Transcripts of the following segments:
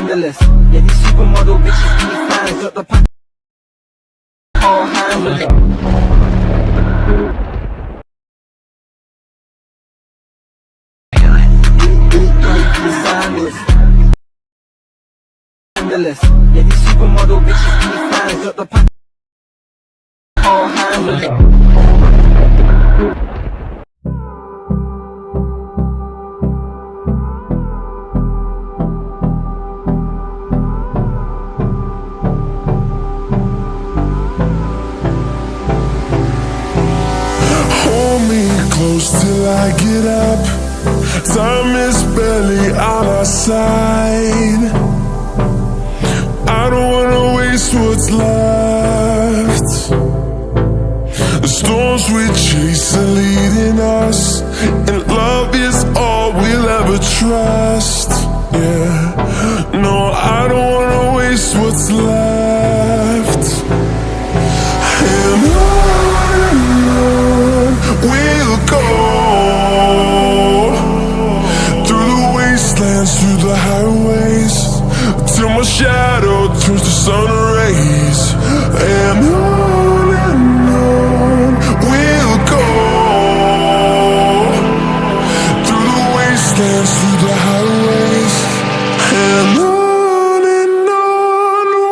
scandalous. Yeah, these supermodel bitches be fans. Got the pack all handle it. Scandalous. Yeah, these supermodel bitches be fans. Got the pack all handle it. Close till I get up. Time is barely on our side. I don't wanna waste what's left. The storms we chase are leading us, and love is all we'll ever trust. Yeah, no, I don't wanna waste what's left. And on we'll go, through the wastelands, through the highways, till my shadow turns to sun rays. And on we'll go, through the wastelands, through the highways. And on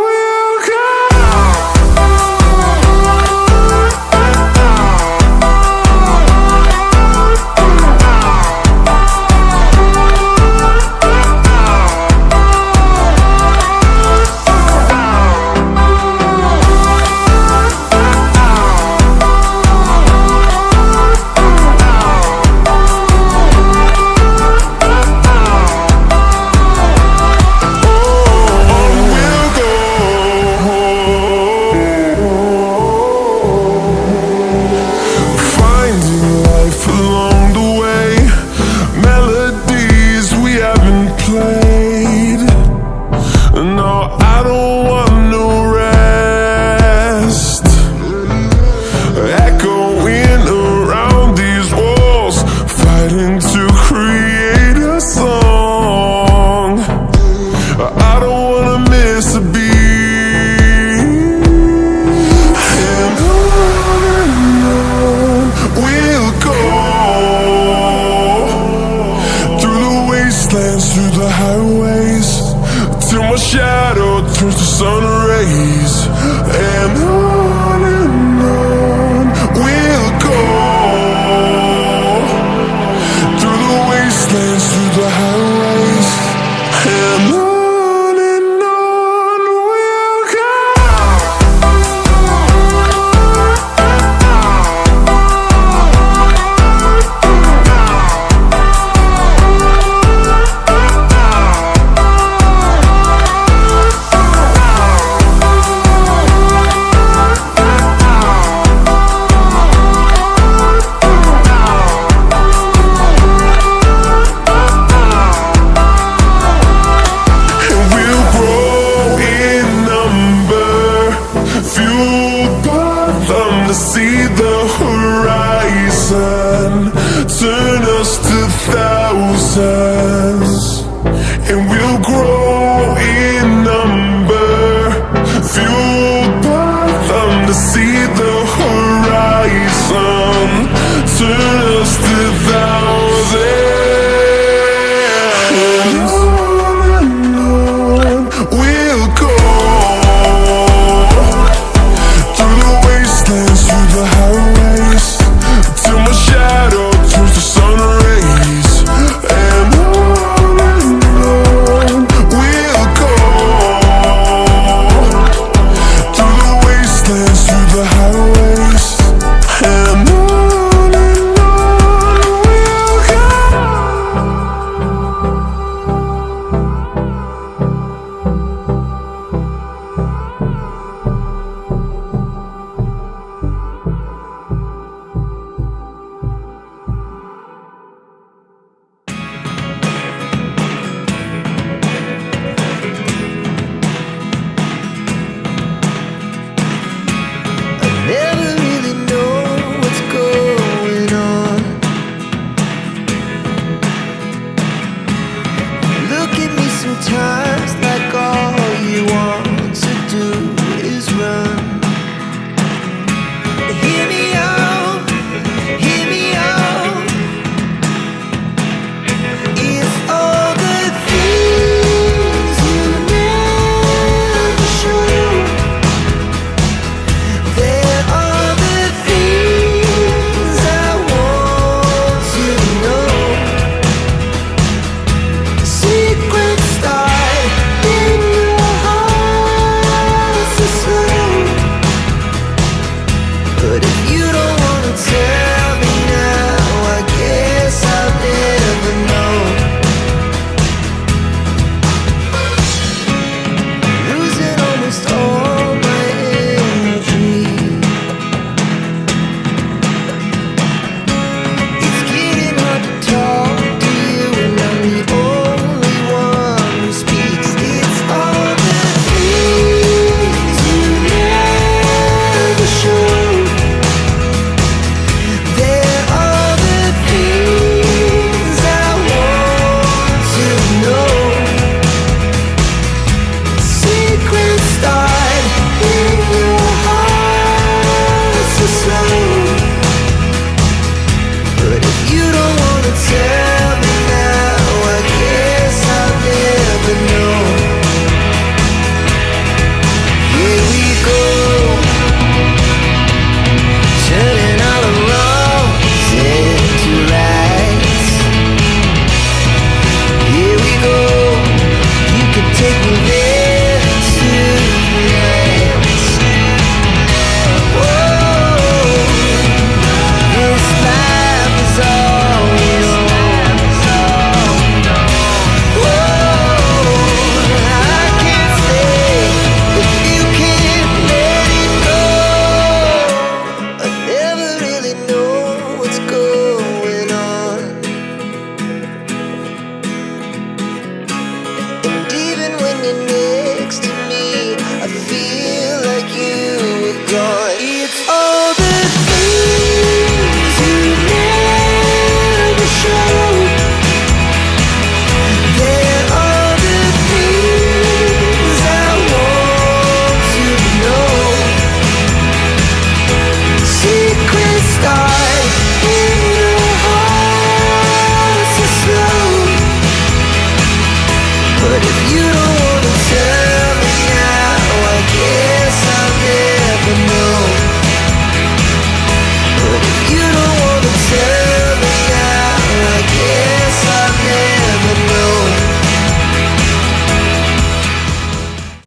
we'll go. No, I don't want no rest. Echoing around these walls, fighting to create a song. I don't wanna miss a beat. And on we'll go, through the wastelands, through the highways, till my shadow turns to sun rays.